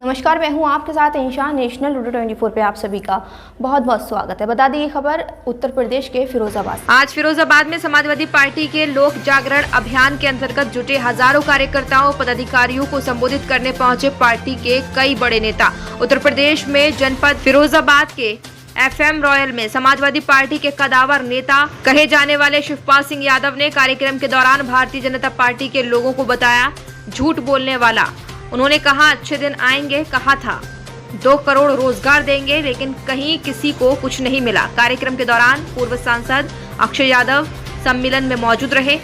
नमस्कार, मैं हूं आपके साथ इंशा। नेशनल टुडे 24 पे आप सभी का बहुत बहुत स्वागत है। बता दें ये खबर उत्तर प्रदेश के फिरोजाबाद। आज फिरोजाबाद में समाजवादी पार्टी के लोक जागरण अभियान के अंतर्गत जुटे हजारों कार्यकर्ताओं पदाधिकारियों को संबोधित करने पहुंचे पार्टी के कई बड़े नेता। उत्तर प्रदेश में जनपद फिरोजाबाद के FM रॉयल में समाजवादी पार्टी के कदावर नेता कहे जाने वाले शिवपाल सिंह यादव ने कार्यक्रम के दौरान भारतीय जनता पार्टी के लोगों को बताया झूठ बोलने वाला। उन्होंने कहा अच्छे दिन आएंगे, कहा था 2 करोड़ रोजगार देंगे, लेकिन कहीं किसी को कुछ नहीं मिला। कार्यक्रम के दौरान पूर्व सांसद अक्षय यादव सम्मेलन में मौजूद रहे।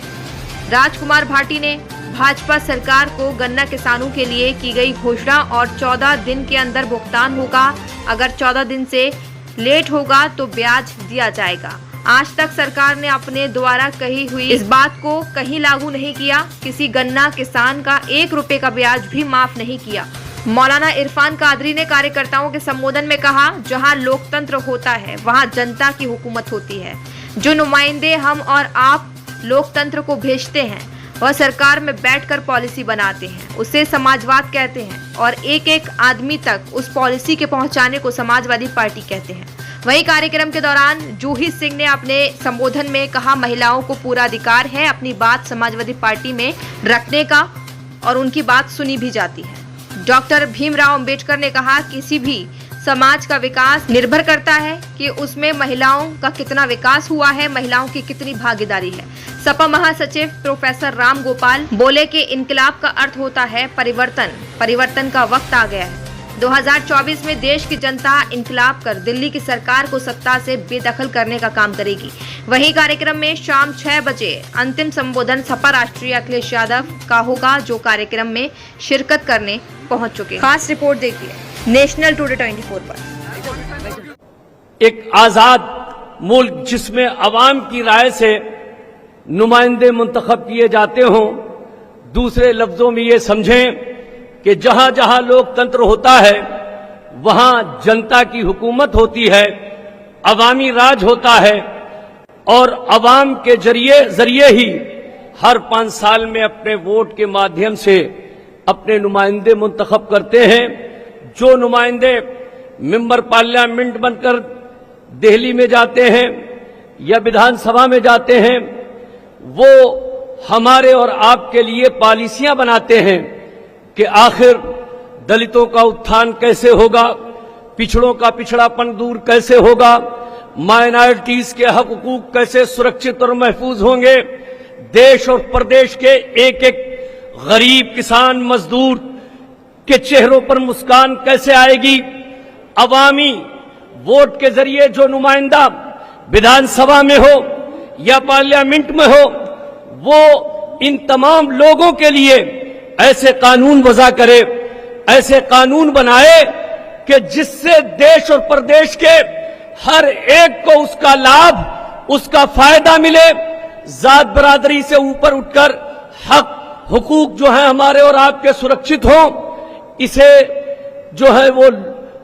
राजकुमार भाटी ने भाजपा सरकार को गन्ना किसानों के लिए की गई घोषणा और 14 दिन के अंदर भुगतान होगा, अगर 14 दिन से लेट होगा तो ब्याज दिया जाएगा। आज तक सरकार ने अपने द्वारा कही हुई इस बात को कहीं लागू नहीं किया। किसी गन्ना किसान का 1 रुपए का ब्याज भी माफ नहीं किया। मौलाना इरफान कादरी ने कार्यकर्ताओं के संबोधन में कहा, जहां लोकतंत्र होता है वहां जनता की हुकूमत होती है। जो नुमाइंदे हम और आप लोकतंत्र को भेजते हैं वह सरकार में बैठकर पॉलिसी बनाते हैं, उसे समाजवाद कहते हैं और एक एक आदमी तक उस पॉलिसी के पहुंचाने को समाजवादी पार्टी कहते हैं। वहीं कार्यक्रम के दौरान जूही सिंह ने अपने संबोधन में कहा, महिलाओं को पूरा अधिकार है अपनी बात समाजवादी पार्टी में रखने का और उनकी बात सुनी भी जाती है। डॉक्टर भीमराव अंबेडकर ने कहा, किसी भी समाज का विकास निर्भर करता है कि उसमें महिलाओं का कितना विकास हुआ है, महिलाओं की कितनी भागीदारी है। सपा महासचिव प्रोफेसर राम गोपाल बोले कि इनकलाब का अर्थ होता है परिवर्तन। परिवर्तन का वक्त आ गया है। 2024 में देश की जनता इनकलाब कर दिल्ली की सरकार को सत्ता से बेदखल करने का काम करेगी। वहीं कार्यक्रम में शाम 6 बजे अंतिम संबोधन सपा राष्ट्रीय अखिलेश यादव का होगा, जो कार्यक्रम में शिरकत करने पहुंच चुके। खास रिपोर्ट देखिए नेशनल टुडे 24 पर। एक आजाद मुल्क जिसमें अवाम की राय से नुमाइंदे मुंतखब किए जाते हों, दूसरे लफ्जों में ये समझें कि जहां जहां लोकतंत्र होता है वहां जनता की हुकूमत होती है, अवामी राज होता है और अवाम के जरिए ही हर 5 साल में अपने वोट के माध्यम से अपने नुमाइंदे मुंतखब करते हैं। जो नुमाइंदे मेंबर पार्लियामेंट बनकर दिल्ली में जाते हैं या विधानसभा में जाते हैं, वो हमारे और आपके लिए पॉलिसियां बनाते हैं कि आखिर दलितों का उत्थान कैसे होगा, पिछड़ों का पिछड़ापन दूर कैसे होगा, माइनॉरिटीज के हक हुकूक कैसे सुरक्षित और महफूज होंगे, देश और प्रदेश के एक एक गरीब किसान मजदूर के चेहरों पर मुस्कान कैसे आएगी। अवामी वोट के जरिए जो नुमाइंदा विधानसभा में हो या पार्लियामेंट में हो, वो इन तमाम लोगों के लिए ऐसे कानून वज़ा करे, ऐसे कानून बनाए कि जिससे देश और प्रदेश के हर एक को उसका लाभ, उसका फायदा मिले। जात बरादरी से ऊपर उठकर हक हुकूक जो है हमारे और आपके सुरक्षित हों। इसे जो है वो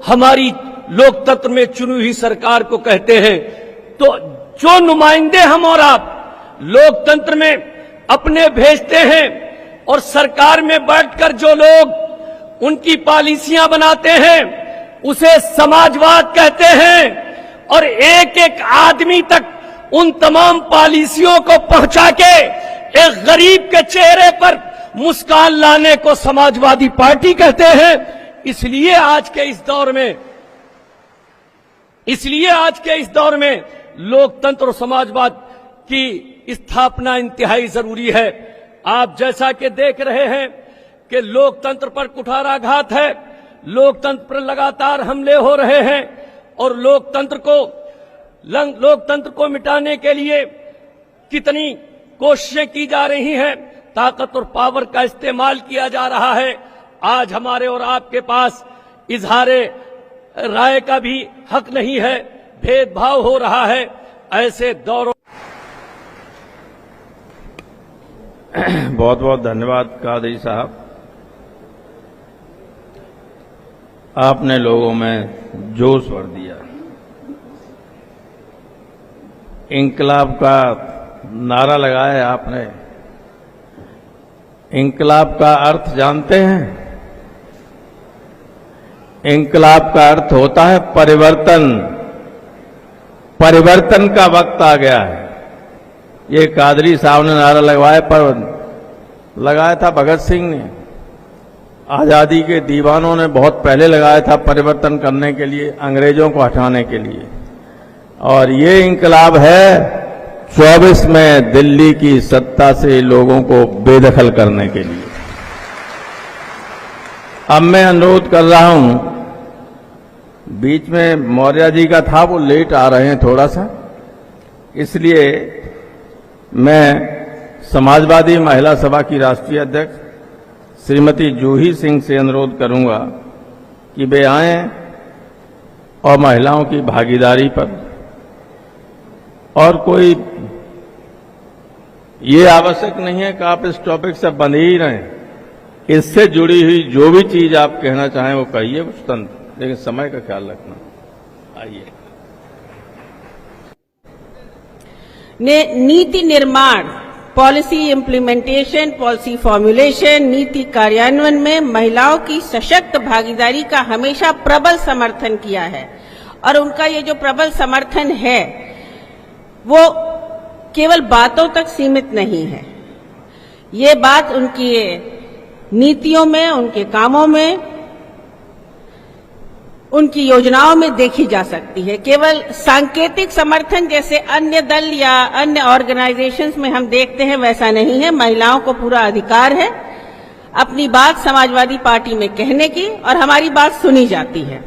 हमारी लोकतंत्र में चुनी हुई सरकार को कहते हैं। तो जो नुमाइंदे हम और आप लोकतंत्र में अपने भेजते हैं और सरकार में बैठकर जो लोग उनकी पॉलिसियां बनाते हैं उसे समाजवाद कहते हैं और एक एक आदमी तक उन तमाम पॉलिसियों को पहुंचा के एक गरीब के चेहरे पर मुस्कान लाने को समाजवादी पार्टी कहते हैं। इसलिए आज के इस दौर में लोकतंत्र और समाजवाद की स्थापना इंतहाई जरूरी है। आप जैसा कि देख रहे हैं कि लोकतंत्र पर कुठाराघात है, लोकतंत्र पर लगातार हमले हो रहे हैं और लोकतंत्र को मिटाने के लिए कितनी कोशिशें की जा रही हैं, ताकत और पावर का इस्तेमाल किया जा रहा है। आज हमारे और आपके पास इजहारे राय का भी हक नहीं है, भेदभाव हो रहा है। ऐसे दौरों बहुत बहुत धन्यवाद कादरी साहब, आपने लोगों में जोश भर दिया। इंकलाब का नारा लगाया आपने। इंकलाब का अर्थ जानते हैं? इंकलाब का अर्थ होता है परिवर्तन। परिवर्तन का वक्त आ गया है। ये कादरी साहब ने नारा लगाया था भगत सिंह ने, आजादी के दीवानों ने बहुत पहले लगाया था परिवर्तन करने के लिए, अंग्रेजों को हटाने के लिए। और ये इंकलाब है 24 में दिल्ली की सत्ता से लोगों को बेदखल करने के लिए। अब मैं अनुरोध कर रहा हूं, बीच में मौर्य जी का था, वो लेट आ रहे हैं थोड़ा सा, इसलिए मैं समाजवादी महिला सभा की राष्ट्रीय अध्यक्ष श्रीमती जूही सिंह से अनुरोध करूंगा कि वे आएं और महिलाओं की भागीदारी पर, और कोई ये आवश्यक नहीं है कि आप इस टॉपिक से बंध ही रहें, इससे जुड़ी हुई जो भी चीज आप कहना चाहें वो कहिए, लेकिन समय का ख्याल रखना। आइए। नीति निर्माण, पॉलिसी इम्प्लीमेंटेशन, पॉलिसी फॉर्मुलेशन, नीति कार्यान्वयन में महिलाओं की सशक्त भागीदारी का हमेशा प्रबल समर्थन किया है। और उनका ये जो प्रबल समर्थन है वो केवल बातों तक सीमित नहीं है। ये बात उनकी नीतियों में, उनके कामों में, उनकी योजनाओं में देखी जा सकती है। केवल सांकेतिक समर्थन जैसे अन्य दल या अन्य ऑर्गेनाइजेशंस में हम देखते हैं वैसा नहीं है। महिलाओं को पूरा अधिकार है अपनी बात समाजवादी पार्टी में कहने की, और हमारी बात सुनी जाती है।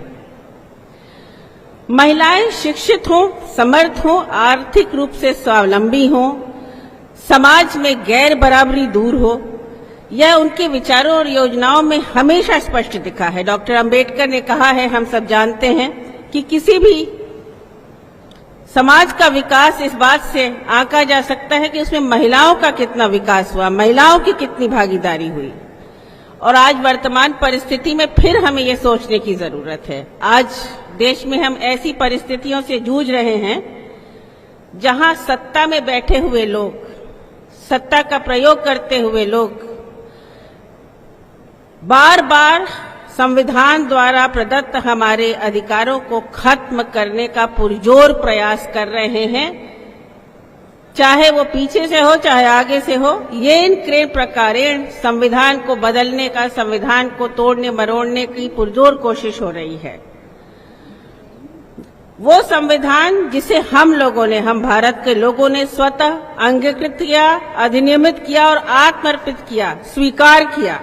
महिलाएं शिक्षित हों, समर्थ हों, आर्थिक रूप से स्वावलंबी हों, समाज में गैर बराबरी दूर हो, यह उनके विचारों और योजनाओं में हमेशा स्पष्ट दिखा है। डॉक्टर अंबेडकर ने कहा है, हम सब जानते हैं, कि किसी भी समाज का विकास इस बात से आंका जा सकता है कि उसमें महिलाओं का कितना विकास हुआ, महिलाओं की कितनी भागीदारी हुई। और आज वर्तमान परिस्थिति में फिर हमें ये सोचने की जरूरत है। आज देश में हम ऐसी परिस्थितियों से जूझ रहे हैं जहां सत्ता में बैठे हुए लोग, सत्ता का प्रयोग करते हुए लोग बार बार संविधान द्वारा प्रदत्त हमारे अधिकारों को खत्म करने का पुरजोर प्रयास कर रहे हैं, चाहे वो पीछे से हो चाहे आगे से हो। ये इन प्रकारेण संविधान को बदलने का, संविधान को तोड़ने मरोड़ने की पुरजोर कोशिश हो रही है। वो संविधान जिसे हम लोगों ने, हम भारत के लोगों ने स्वतः अंगीकृत किया, अधिनियमित किया और आत्मर्पित किया, स्वीकार किया।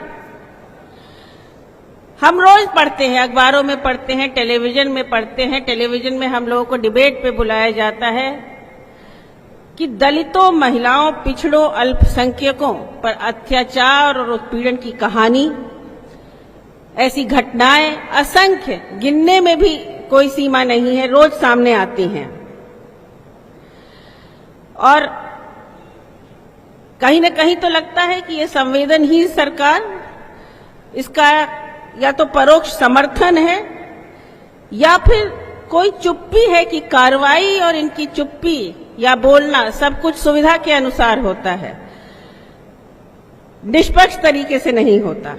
हम रोज पढ़ते हैं, अखबारों में पढ़ते हैं, टेलीविजन में पढ़ते हैं। टेलीविजन में हम लोगों को डिबेट पे बुलाया जाता है कि दलितों, महिलाओं, पिछड़ों, अल्पसंख्यकों पर अत्याचार और उत्पीड़न की कहानी, ऐसी घटनाएं असंख्य, गिनने में भी कोई सीमा नहीं है, रोज सामने आती हैं। और कहीं न कहीं तो लगता है कि ये संवेदनहीन सरकार, इसका या तो परोक्ष समर्थन है या फिर कोई चुप्पी है कि कार्रवाई और इनकी चुप्पी या बोलना सब कुछ सुविधा के अनुसार होता है, निष्पक्ष तरीके से नहीं होता।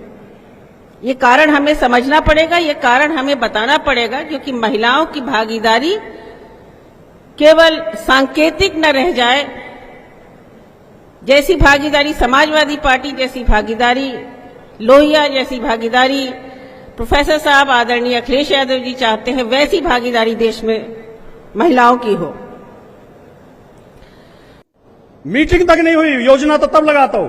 ये कारण हमें समझना पड़ेगा, ये कारण हमें बताना पड़ेगा, क्योंकि महिलाओं की भागीदारी केवल सांकेतिक न रह जाए। जैसी भागीदारी समाजवादी पार्टी जैसी भागीदारी, लोहिया जैसी भागीदारी प्रोफेसर साहब आदरणीय अखिलेश यादव जी चाहते हैं, वैसी भागीदारी देश में महिलाओं की हो। मीटिंग तक नहीं हुई, योजना तो तब लगाता हूं।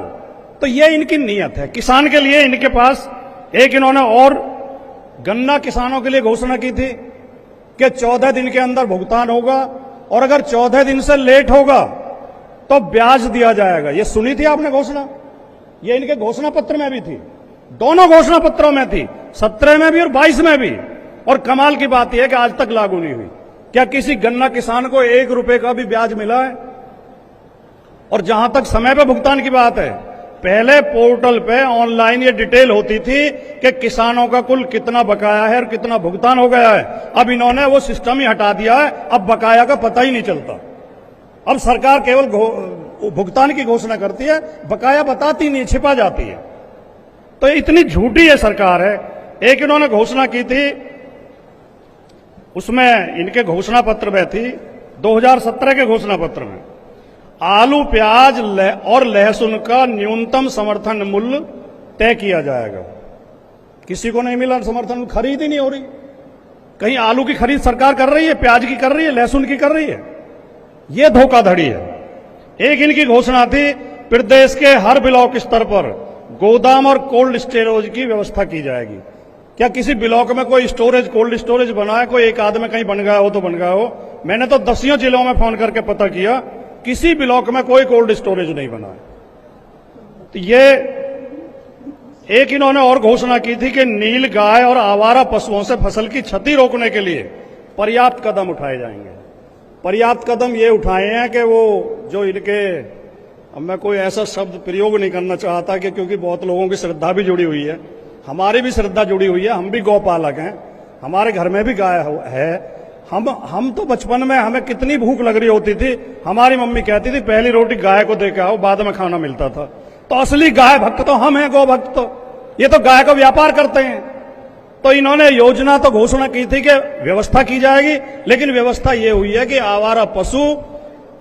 तो ये इनकी नीयत है। किसान के लिए इनके पास एक इन्होंने और गन्ना किसानों के लिए घोषणा की थी कि 14 दिन के अंदर भुगतान होगा, और अगर 14 दिन से लेट होगा तो ब्याज दिया जाएगा। ये सुनी थी आपने घोषणा? ये इनके घोषणा पत्र में भी थी, दोनों घोषणा पत्रों में थी, 17 में भी और 22 में भी। और कमाल की बात यह है कि आज तक लागू नहीं हुई। क्या किसी गन्ना किसान को 1 रुपए का भी ब्याज मिला है? और जहां तक समय पे भुगतान की बात है, पहले पोर्टल पे ऑनलाइन ये डिटेल होती थी कि किसानों का कुल कितना बकाया है और कितना भुगतान हो गया है। अब इन्होंने वो सिस्टम ही हटा दिया है, अब बकाया का पता ही नहीं चलता। अब सरकार केवल भुगतान की घोषणा करती है, बकाया बताती नहीं, छिपा जाती है। तो इतनी झूठी ये सरकार है। एक इन्होंने घोषणा की थी उसमें इनके घोषणा पत्र में थी 2017 के घोषणा पत्र में आलू प्याज और लहसुन का न्यूनतम समर्थन मूल्य तय किया जाएगा। किसी को नहीं मिला समर्थन, खरीद ही नहीं हो रही। कहीं आलू की खरीद सरकार कर रही है, प्याज की कर रही है, लहसुन की कर रही है। यह धोखाधड़ी है। एक इनकी घोषणा थी प्रदेश के हर ब्लॉक स्तर पर गोदाम और कोल्ड स्टोरेज की व्यवस्था की जाएगी। क्या किसी ब्लॉक में कोई स्टोरेज, कोल्ड स्टोरेज बना है? कोई एक आध में कहीं बन गया हो तो बन गया हो। मैंने तो 10 जिलों में फोन करके पता किया, किसी ब्लॉक में कोई कोल्ड स्टोरेज नहीं बना है। तो ये एक इन्होंने और घोषणा की थी कि नील गाय और आवारा पशुओं से फसल की क्षति रोकने के लिए पर्याप्त कदम उठाए जाएंगे। पर्याप्त कदम ये उठाए हैं कि वो जो इनके, अब मैं कोई ऐसा शब्द प्रयोग नहीं करना चाहता कि क्योंकि बहुत लोगों की श्रद्धा भी जुड़ी हुई है, हमारी भी श्रद्धा जुड़ी हुई है, हम भी गौपालक हैं, हमारे घर में भी गाय है। हम तो बचपन में हमें कितनी भूख लग रही होती थी, हमारी मम्मी कहती थी पहली रोटी गाय को दे के आओ, बाद में खाना मिलता था। तो असली गाय भक्त तो हम हैं, गौ भक्त तो ये तो गाय का व्यापार करते हैं। तो इन्होंने योजना तो घोषणा की थी कि व्यवस्था की जाएगी, लेकिन व्यवस्था ये हुई है कि आवारा पशु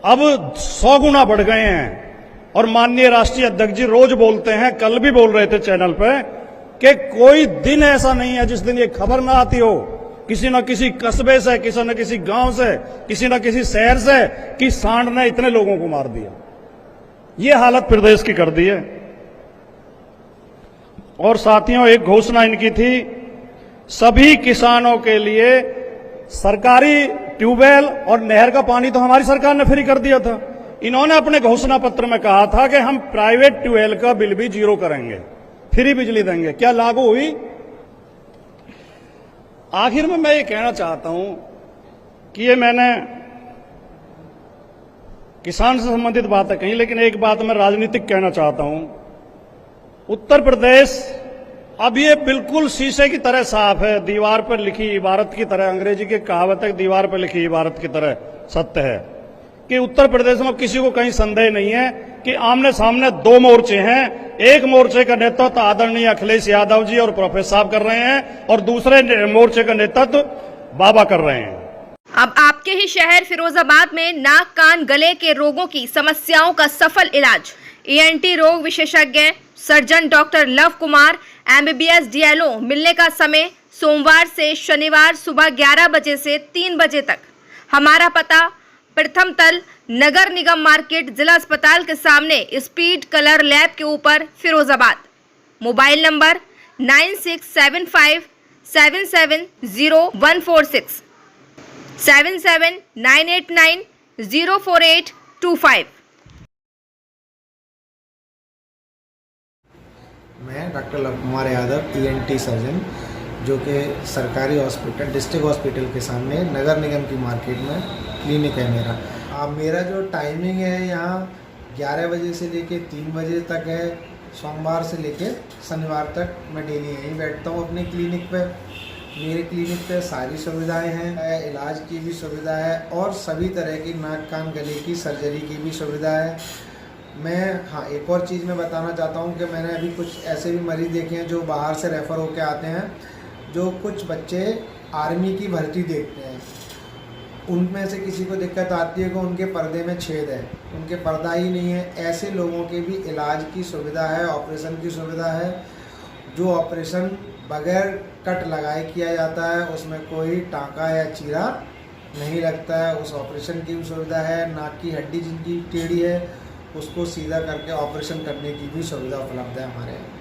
अब 100 गुना बढ़ गए हैं। और माननीय राष्ट्रीय अध्यक्ष जी रोज बोलते हैं, कल भी बोल रहे थे चैनल पे, कि कोई दिन ऐसा नहीं है जिस दिन ये खबर ना आती हो किसी न किसी कस्बे से, किसी न किसी गांव से, किसी न किसी शहर से कि सांड ने इतने लोगों को मार दिया। ये हालत प्रदेश की कर दी है। और साथियों, एक घोषणा इनकी थी, सभी किसानों के लिए सरकारी ट्यूबवेल और नहर का पानी तो हमारी सरकार ने फ्री कर दिया था। इन्होंने अपने घोषणा पत्र में कहा था कि हम प्राइवेट ट्यूबवेल का बिल भी 0 करेंगे, फ्री बिजली देंगे। क्या लागू हुई? आखिर में मैं ये कहना चाहता हूं कि ये मैंने किसान से संबंधित बातें कही, लेकिन एक बात मैं राजनीतिक कहना चाहता हूं। उत्तर प्रदेश अब ये बिल्कुल शीशे की तरह साफ है, दीवार पर लिखी इबारत की तरह। अंग्रेजी की कहावत है, दीवार पर लिखी इबारत की तरह सत्य है कि उत्तर प्रदेश में किसी को कहीं संदेह नहीं है कि आमने सामने 2 मोर्चे हैं। एक मोर्चे का नेतृत्व आदरणीय अखिलेश यादव जी और प्रोफेसर साहब कर रहे हैं और दूसरे मोर्चे का नेतृत्व बाबा कर रहे हैं। अब आपके ही शहर फिरोजाबाद में नाक, कान, गले के रोगों की समस्याओं का सफल इलाज। ENT रोग विशेषज्ञ surgeon doctor love Kumar MBBS DLO। मिलने का समय सोमवार से शनिवार सुबह 11 बजे से 3 बजे तक। हमारा पता प्रथम तल नगर निगम मार्केट, जिला अस्पताल के सामने, स्पीड कलर लैब के ऊपर, फिरोजाबाद। Mobile number 9675770146 7798904825। मैं doctor love Kumar Yadav, ENT surgeon, जो कि सरकारी हॉस्पिटल, डिस्ट्रिक्ट हॉस्पिटल के सामने नगर निगम की मार्केट में क्लिनिक है मेरा। मेरा जो टाइमिंग है यहाँ 11 बजे से लेके 3 बजे तक है, सोमवार से लेके शनिवार तक। मैं डेली यहीं बैठता हूँ अपनी क्लिनिक पे। मेरे क्लिनिक पे सारी सुविधाएं हैं, इलाज की भी सुविधा है और सभी तरह की नाक, कान, गले की सर्जरी की भी सुविधा है। हाँ, एक और चीज़ मैं बताना चाहता हूँ कि मैंने अभी कुछ ऐसे भी मरीज़ देखे हैं जो बाहर से रेफ़र होकर आते हैं, जो कुछ बच्चे आर्मी की भर्ती देखते हैं। उनमें से किसी को दिक्कत आती है कि उनके पर्दे में छेद है, उनके पर्दा ही नहीं है। ऐसे लोगों के भी इलाज की सुविधा है, ऑपरेशन की सुविधा है। जो ऑपरेशन बगैर कट लगाए किया जाता है, उसमें कोई टाँका या चीरा नहीं लगता है, उस ऑपरेशन की भी सुविधा है। नाक की हड्डी जिनकी टेढ़ी है उसको सीधा करके ऑपरेशन करने की भी सुविधा उपलब्ध है हमारे यहाँ।